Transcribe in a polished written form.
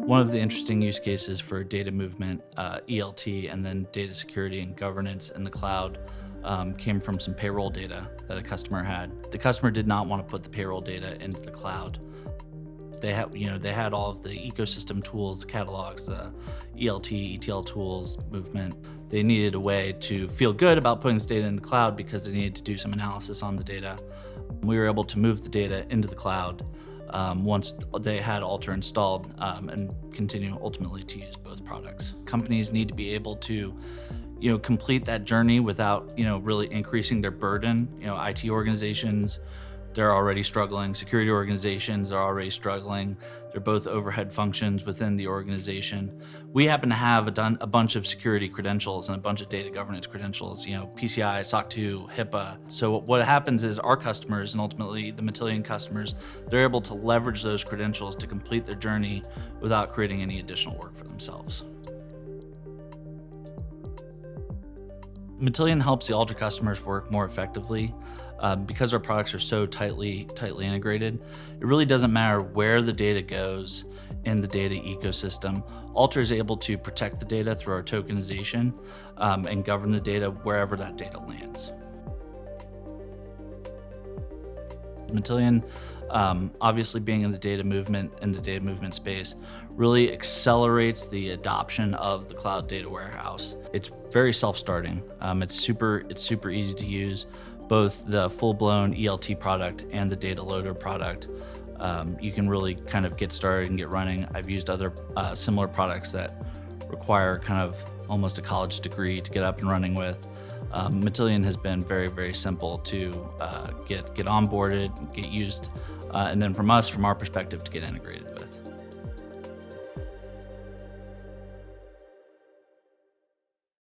One of the interesting use cases for data movement, ELT, and then data security and governance in the cloud came from some payroll data that a customer had. The customer did not want to put the payroll data into the cloud. They had all of the ecosystem tools, the catalogs, the ELT, ETL tools, movement. They needed a way to feel good about putting this data in the cloud because they needed to do some analysis on the data. We were able to move the data into the cloud once they had ALTR installed and continue ultimately to use both products. Companies need to be able to complete that journey without really increasing their burden. IT organizations, they're already struggling. Security organizations are already struggling. They're both overhead functions within the organization. We happen to have a bunch of security credentials and a bunch of data governance credentials, PCI, SOC 2, HIPAA. So what happens is our customers, and ultimately the Matillion customers, they're able to leverage those credentials to complete their journey without creating any additional work for themselves. Matillion helps the ALTR customers work more effectively. Because our products are so tightly integrated, it really doesn't matter where the data goes in the data ecosystem. ALTR is able to protect the data through our tokenization and govern the data wherever that data lands. Matillion, obviously being in the data movement space, really accelerates the adoption of the cloud data warehouse. It's very self-starting. It's super easy to use. Both the full-blown ELT product and the data loader product, you can really kind of get started and get running. I've used other similar products that require kind of almost a college degree to get up and running with. Matillion has been very simple to get onboarded, get used, and then from our perspective, to get integrated with.